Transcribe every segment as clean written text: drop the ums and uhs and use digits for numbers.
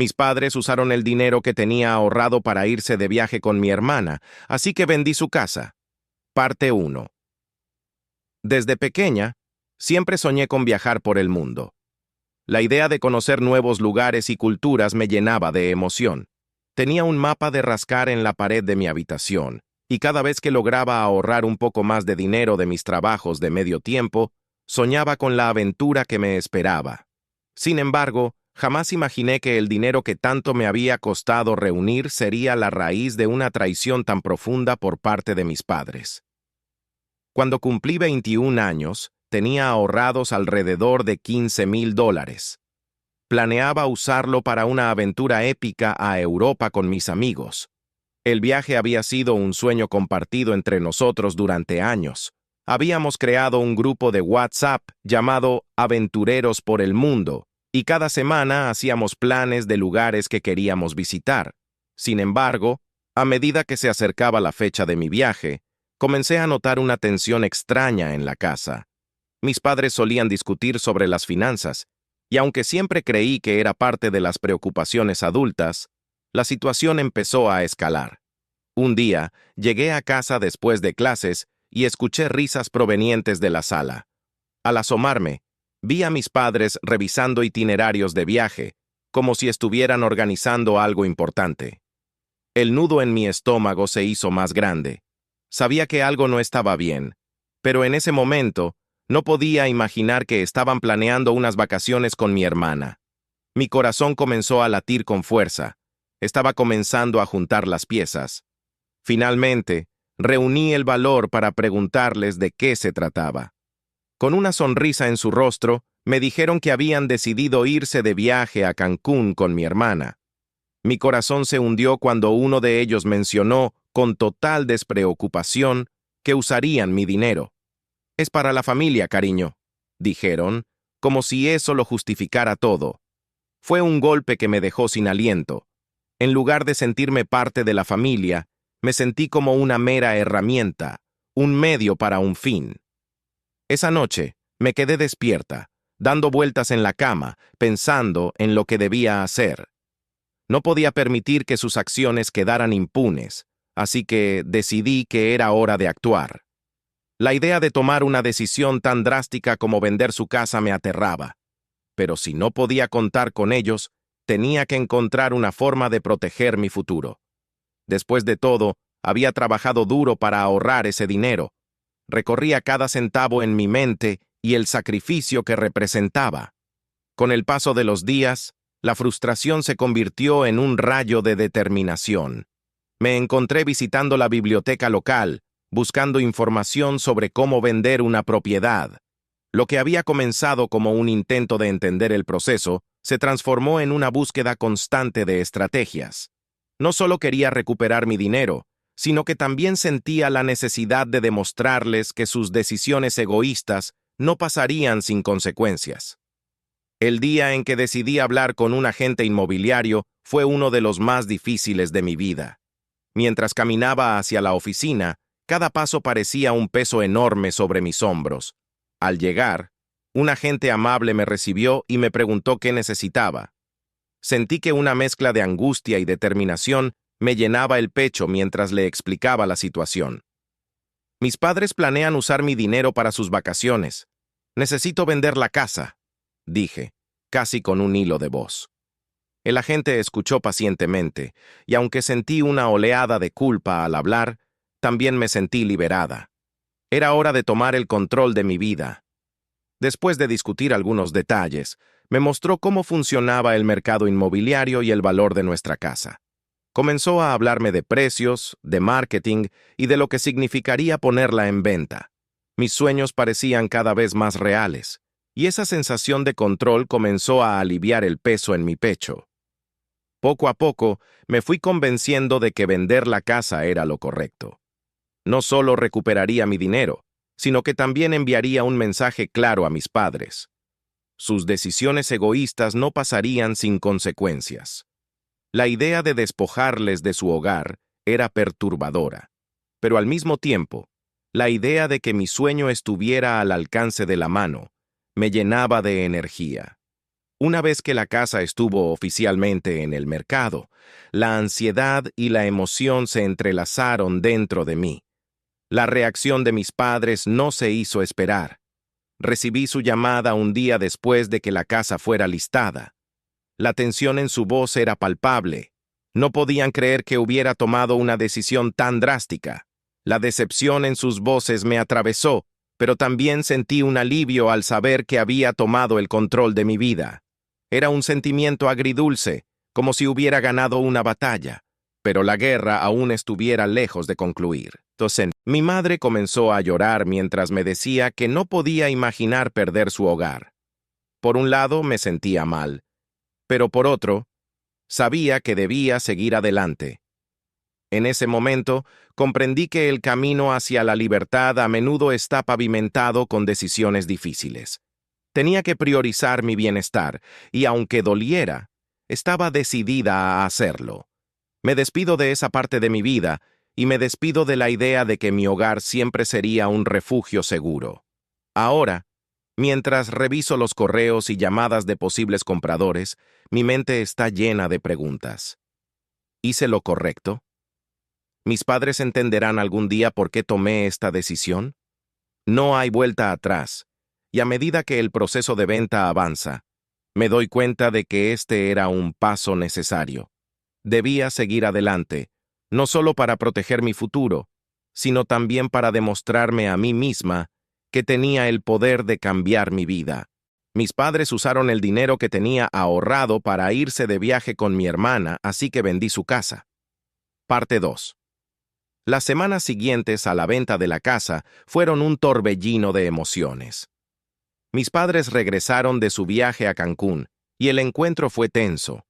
Mis padres usaron el dinero que tenía ahorrado para irse de viaje con mi hermana, así que vendí su casa. Parte 1. Desde pequeña, siempre soñé con viajar por el mundo. La idea de conocer nuevos lugares y culturas me llenaba de emoción. Tenía un mapa de rascar en la pared de mi habitación, y cada vez que lograba ahorrar un poco más de dinero de mis trabajos de medio tiempo, soñaba con la aventura que me esperaba. Sin embargo, jamás imaginé que el dinero que tanto me había costado reunir sería la raíz de una traición tan profunda por parte de mis padres. Cuando cumplí 21 años, tenía ahorrados alrededor de $15,000. Planeaba usarlo para una aventura épica a Europa con mis amigos. El viaje había sido un sueño compartido entre nosotros durante años. Habíamos creado un grupo de WhatsApp llamado Aventureros por el Mundo, y cada semana hacíamos planes de lugares que queríamos visitar. Sin embargo, a medida que se acercaba la fecha de mi viaje, comencé a notar una tensión extraña en la casa. Mis padres solían discutir sobre las finanzas, y aunque siempre creí que era parte de las preocupaciones adultas, la situación empezó a escalar. Un día, llegué a casa después de clases y escuché risas provenientes de la sala. Al asomarme, vi a mis padres revisando itinerarios de viaje, como si estuvieran organizando algo importante. El nudo en mi estómago se hizo más grande. Sabía que algo no estaba bien, pero en ese momento no podía imaginar que estaban planeando unas vacaciones con mi hermana. Mi corazón comenzó a latir con fuerza. Estaba comenzando a juntar las piezas. Finalmente, reuní el valor para preguntarles de qué se trataba. Con una sonrisa en su rostro, me dijeron que habían decidido irse de viaje a Cancún con mi hermana. Mi corazón se hundió cuando uno de ellos mencionó, con total despreocupación, que usarían mi dinero. «Es para la familia, cariño», dijeron, como si eso lo justificara todo. Fue un golpe que me dejó sin aliento. En lugar de sentirme parte de la familia, me sentí como una mera herramienta, un medio para un fin. Esa noche, me quedé despierta, dando vueltas en la cama, pensando en lo que debía hacer. No podía permitir que sus acciones quedaran impunes, así que decidí que era hora de actuar. La idea de tomar una decisión tan drástica como vender su casa me aterraba, pero si no podía contar con ellos, tenía que encontrar una forma de proteger mi futuro. Después de todo, había trabajado duro para ahorrar ese dinero. Recorría cada centavo en mi mente y el sacrificio que representaba. Con el paso de los días, la frustración se convirtió en un rayo de determinación. Me encontré visitando la biblioteca local, buscando información sobre cómo vender una propiedad. Lo que había comenzado como un intento de entender el proceso, se transformó en una búsqueda constante de estrategias. No solo quería recuperar mi dinero, sino que también sentía la necesidad de demostrarles que sus decisiones egoístas no pasarían sin consecuencias. El día en que decidí hablar con un agente inmobiliario fue uno de los más difíciles de mi vida. Mientras caminaba hacia la oficina, cada paso parecía un peso enorme sobre mis hombros. Al llegar, un agente amable me recibió y me preguntó qué necesitaba. Sentí que una mezcla de angustia y determinación me llenaba el pecho mientras le explicaba la situación. Mis padres planean usar mi dinero para sus vacaciones. Necesito vender la casa, dije, casi con un hilo de voz. El agente escuchó pacientemente, y aunque sentí una oleada de culpa al hablar, también me sentí liberada. Era hora de tomar el control de mi vida. Después de discutir algunos detalles, me mostró cómo funcionaba el mercado inmobiliario y el valor de nuestra casa. Comenzó a hablarme de precios, de marketing y de lo que significaría ponerla en venta. Mis sueños parecían cada vez más reales, y esa sensación de control comenzó a aliviar el peso en mi pecho. Poco a poco, me fui convenciendo de que vender la casa era lo correcto. No solo recuperaría mi dinero, sino que también enviaría un mensaje claro a mis padres. Sus decisiones egoístas no pasarían sin consecuencias. La idea de despojarles de su hogar era perturbadora, pero al mismo tiempo, la idea de que mi sueño estuviera al alcance de la mano me llenaba de energía. Una vez que la casa estuvo oficialmente en el mercado, la ansiedad y la emoción se entrelazaron dentro de mí. La reacción de mis padres no se hizo esperar. Recibí su llamada un día después de que la casa fuera listada. La tensión en su voz era palpable. No podían creer que hubiera tomado una decisión tan drástica. La decepción en sus voces me atravesó, pero también sentí un alivio al saber que había tomado el control de mi vida. Era un sentimiento agridulce, como si hubiera ganado una batalla, pero la guerra aún estuviera lejos de concluir. Entonces, mi madre comenzó a llorar mientras me decía que no podía imaginar perder su hogar. Por un lado, me sentía mal, pero por otro, sabía que debía seguir adelante. En ese momento, comprendí que el camino hacia la libertad a menudo está pavimentado con decisiones difíciles. Tenía que priorizar mi bienestar, y aunque doliera, estaba decidida a hacerlo. Me despido de esa parte de mi vida, y me despido de la idea de que mi hogar siempre sería un refugio seguro. Ahora, mientras reviso los correos y llamadas de posibles compradores, mi mente está llena de preguntas. ¿Hice lo correcto? ¿Mis padres entenderán algún día por qué tomé esta decisión? No hay vuelta atrás, y a medida que el proceso de venta avanza, me doy cuenta de que este era un paso necesario. Debía seguir adelante, no solo para proteger mi futuro, sino también para demostrarme a mí misma que tenía el poder de cambiar mi vida. Mis padres usaron el dinero que tenía ahorrado para irse de viaje con mi hermana, así que vendí su casa. Parte 2. Las semanas siguientes a la venta de la casa fueron un torbellino de emociones. Mis padres regresaron de su viaje a Cancún, y el encuentro fue tenso.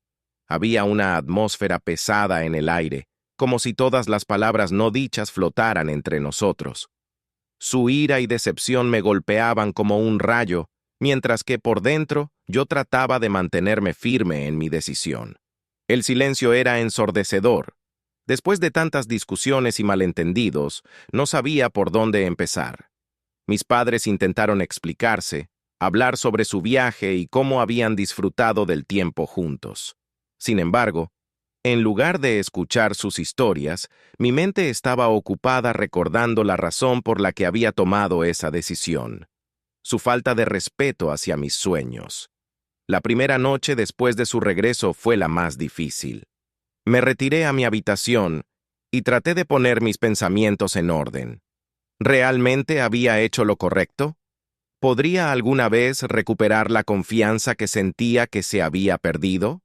Había una atmósfera pesada en el aire, como si todas las palabras no dichas flotaran entre nosotros. Su ira y decepción me golpeaban como un rayo, mientras que por dentro yo trataba de mantenerme firme en mi decisión. El silencio era ensordecedor. Después de tantas discusiones y malentendidos, no sabía por dónde empezar. Mis padres intentaron explicarse, hablar sobre su viaje y cómo habían disfrutado del tiempo juntos. Sin embargo, en lugar de escuchar sus historias, mi mente estaba ocupada recordando la razón por la que había tomado esa decisión: su falta de respeto hacia mis sueños. La primera noche después de su regreso fue la más difícil. Me retiré a mi habitación y traté de poner mis pensamientos en orden. ¿Realmente había hecho lo correcto? ¿Podría alguna vez recuperar la confianza que sentía que se había perdido?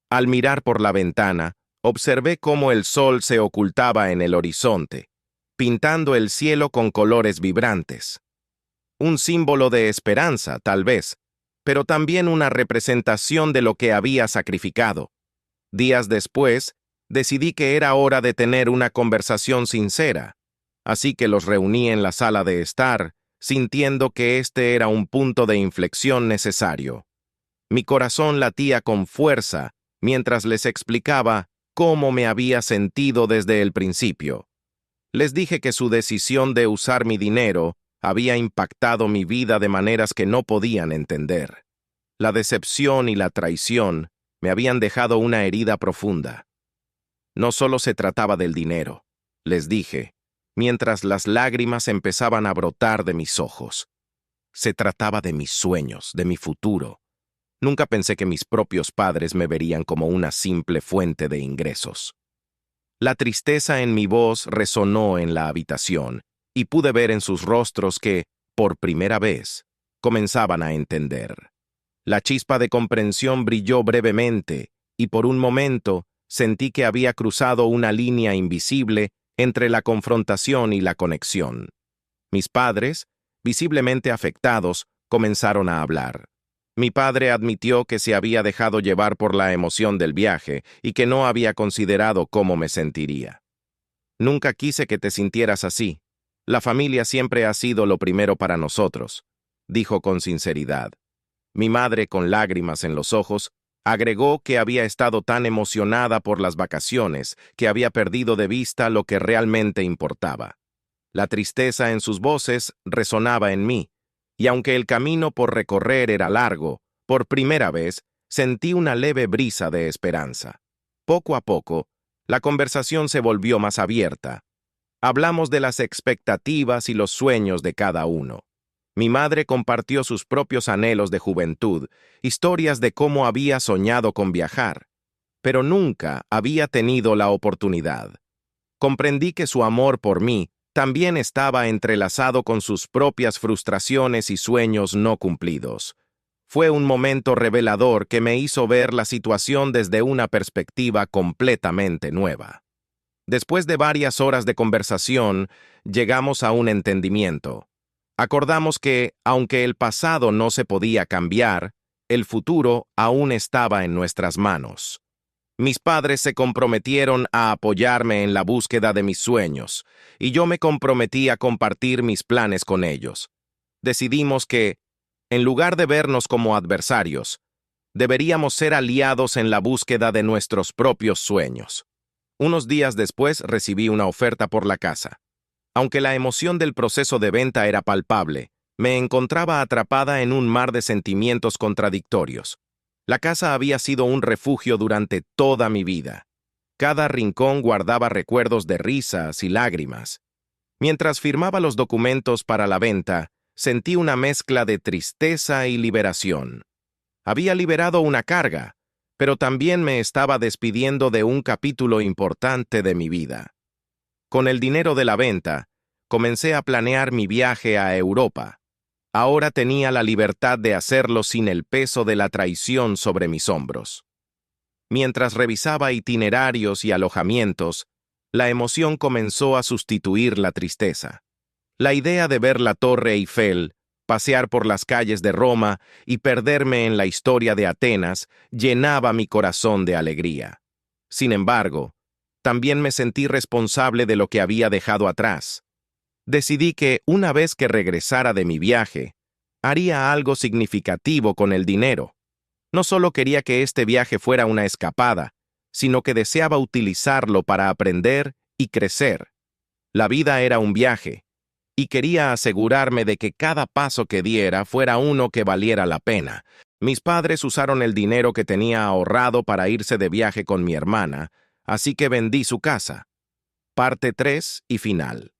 Al mirar por la ventana, observé cómo el sol se ocultaba en el horizonte, pintando el cielo con colores vibrantes. Un símbolo de esperanza, tal vez, pero también una representación de lo que había sacrificado. Días después, decidí que era hora de tener una conversación sincera, así que los reuní en la sala de estar, sintiendo que este era un punto de inflexión necesario. Mi corazón latía con fuerza mientras les explicaba cómo me había sentido desde el principio. Les dije que su decisión de usar mi dinero había impactado mi vida de maneras que no podían entender. La decepción y la traición me habían dejado una herida profunda. No solo se trataba del dinero, les dije, mientras las lágrimas empezaban a brotar de mis ojos. Se trataba de mis sueños, de mi futuro. Nunca pensé que mis propios padres me verían como una simple fuente de ingresos. La tristeza en mi voz resonó en la habitación, y pude ver en sus rostros que, por primera vez, comenzaban a entender. La chispa de comprensión brilló brevemente, y por un momento sentí que había cruzado una línea invisible entre la confrontación y la conexión. Mis padres, visiblemente afectados, comenzaron a hablar. Mi padre admitió que se había dejado llevar por la emoción del viaje y que no había considerado cómo me sentiría. Nunca quise que te sintieras así. La familia siempre ha sido lo primero para nosotros, dijo con sinceridad. Mi madre, con lágrimas en los ojos, agregó que había estado tan emocionada por las vacaciones que había perdido de vista lo que realmente importaba. La tristeza en sus voces resonaba en mí, y aunque el camino por recorrer era largo, Por primera vez, sentí una leve brisa de esperanza. Poco a poco, la conversación se volvió más abierta. Hablamos de las expectativas y los sueños de cada uno. Mi madre compartió sus propios anhelos de juventud, historias de cómo había soñado con viajar, pero nunca había tenido la oportunidad. Comprendí que su amor por mí también estaba entrelazado con sus propias frustraciones y sueños no cumplidos. Fue un momento revelador que me hizo ver la situación desde una perspectiva completamente nueva. Después de varias horas de conversación, llegamos a un entendimiento. Acordamos que, aunque el pasado no se podía cambiar, el futuro aún estaba en nuestras manos. Mis padres se comprometieron a apoyarme en la búsqueda de mis sueños, y yo me comprometí a compartir mis planes con ellos. Decidimos que, en lugar de vernos como adversarios, deberíamos ser aliados en la búsqueda de nuestros propios sueños. Unos días después recibí una oferta por la casa. Aunque la emoción del proceso de venta era palpable, me encontraba atrapada en un mar de sentimientos contradictorios. La casa había sido un refugio durante toda mi vida. Cada rincón guardaba recuerdos de risas y lágrimas. Mientras firmaba los documentos para la venta, sentí una mezcla de tristeza y liberación. Había liberado una carga, pero también me estaba despidiendo de un capítulo importante de mi vida. Con el dinero de la venta, comencé a planear mi viaje a Europa. Ahora tenía la libertad de hacerlo sin el peso de la traición sobre mis hombros. Mientras revisaba itinerarios y alojamientos, la emoción comenzó a sustituir la tristeza. La idea de ver la Torre Eiffel, pasear por las calles de Roma y perderme en la historia de Atenas llenaba mi corazón de alegría. Sin embargo, también me sentí responsable de lo que había dejado atrás. Decidí que, una vez que regresara de mi viaje, haría algo significativo con el dinero. No solo quería que este viaje fuera una escapada, sino que deseaba utilizarlo para aprender y crecer. La vida era un viaje, y quería asegurarme de que cada paso que diera fuera uno que valiera la pena. Mis padres usaron el dinero que tenía ahorrado para irse de viaje con mi hermana, así que vendí su casa. Parte 3 y final.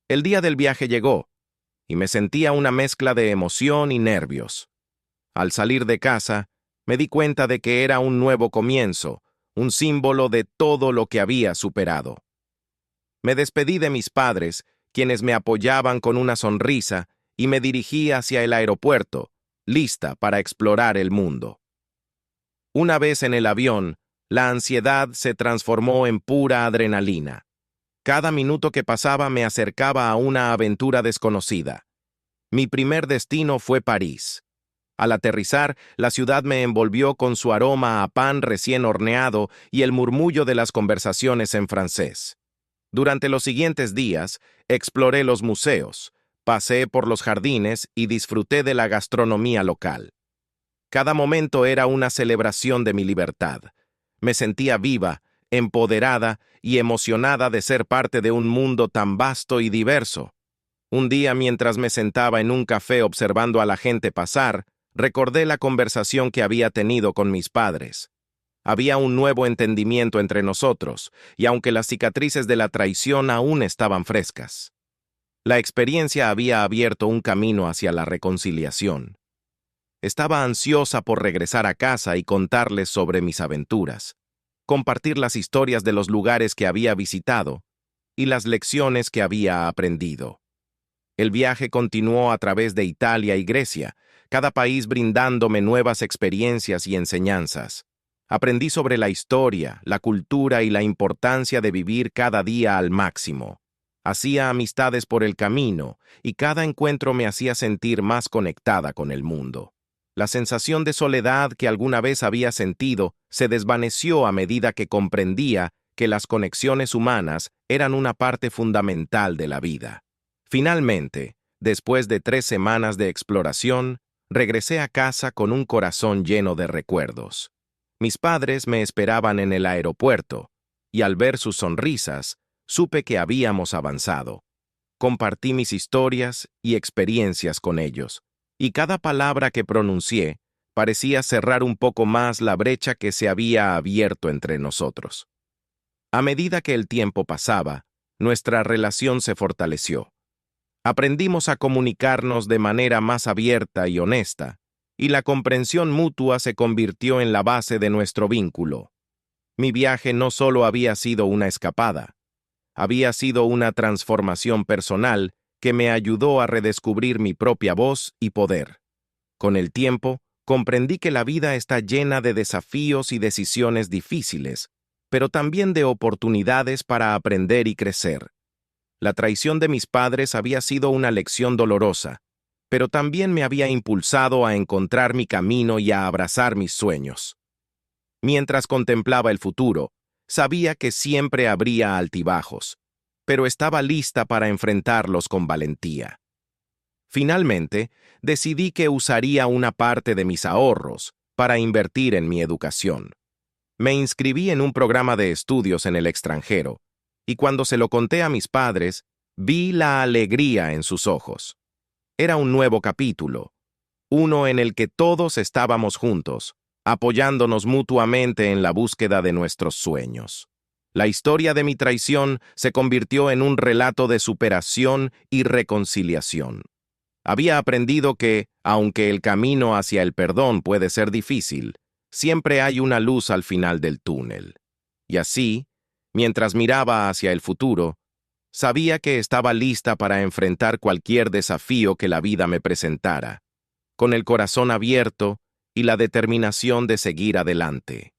El día del viaje llegó, y me sentía una mezcla de emoción y nervios. Al salir de casa, me di cuenta de que era un nuevo comienzo, un símbolo de todo lo que había superado. Me despedí de mis padres, quienes me apoyaban con una sonrisa, y me dirigí hacia el aeropuerto, lista para explorar el mundo. Una vez en el avión, la ansiedad se transformó en pura adrenalina. Cada minuto que pasaba me acercaba a una aventura desconocida. Mi primer destino fue París. Al aterrizar, la ciudad me envolvió con su aroma a pan recién horneado y el murmullo de las conversaciones en francés. Durante los siguientes días, exploré los museos, pasé por los jardines y disfruté de la gastronomía local. Cada momento era una celebración de mi libertad. Me sentía viva, empoderada y emocionada de ser parte de un mundo tan vasto y diverso. Un día, mientras me sentaba en un café observando a la gente pasar, recordé la conversación que había tenido con mis padres. Había un nuevo entendimiento entre nosotros, y aunque las cicatrices de la traición aún estaban frescas, la experiencia había abierto un camino hacia la reconciliación. Estaba ansiosa por regresar a casa y contarles sobre mis aventuras, compartir las historias de los lugares que había visitado y las lecciones que había aprendido. El viaje continuó a través de Italia y Grecia, cada país brindándome nuevas experiencias y enseñanzas. Aprendí sobre la historia, la cultura y la importancia de vivir cada día al máximo. Hacía amistades por el camino, y cada encuentro me hacía sentir más conectada con el mundo. La sensación de soledad que alguna vez había sentido se desvaneció a medida que comprendía que las conexiones humanas eran una parte fundamental de la vida. Finalmente, después de 3 semanas de exploración, regresé a casa con un corazón lleno de recuerdos. Mis padres me esperaban en el aeropuerto, y al ver sus sonrisas, supe que habíamos avanzado. Compartí mis historias y experiencias con ellos, y cada palabra que pronuncié parecía cerrar un poco más la brecha que se había abierto entre nosotros. A medida que el tiempo pasaba, nuestra relación se fortaleció. Aprendimos a comunicarnos de manera más abierta y honesta, y la comprensión mutua se convirtió en la base de nuestro vínculo. Mi viaje no solo había sido una escapada, había sido una transformación personal que me ayudó a redescubrir mi propia voz y poder. Con el tiempo, comprendí que la vida está llena de desafíos y decisiones difíciles, pero también de oportunidades para aprender y crecer. La traición de mis padres había sido una lección dolorosa, pero también me había impulsado a encontrar mi camino y a abrazar mis sueños. Mientras contemplaba el futuro, sabía que siempre habría altibajos, pero estaba lista para enfrentarlos con valentía. Finalmente, decidí que usaría una parte de mis ahorros para invertir en mi educación. Me inscribí en un programa de estudios en el extranjero, y cuando se lo conté a mis padres, vi la alegría en sus ojos. Era un nuevo capítulo, uno en el que todos estábamos juntos, apoyándonos mutuamente en la búsqueda de nuestros sueños. La historia de mi traición se convirtió en un relato de superación y reconciliación. Había aprendido que, aunque el camino hacia el perdón puede ser difícil, siempre hay una luz al final del túnel. Y así, mientras miraba hacia el futuro, sabía que estaba lista para enfrentar cualquier desafío que la vida me presentara, con el corazón abierto y la determinación de seguir adelante.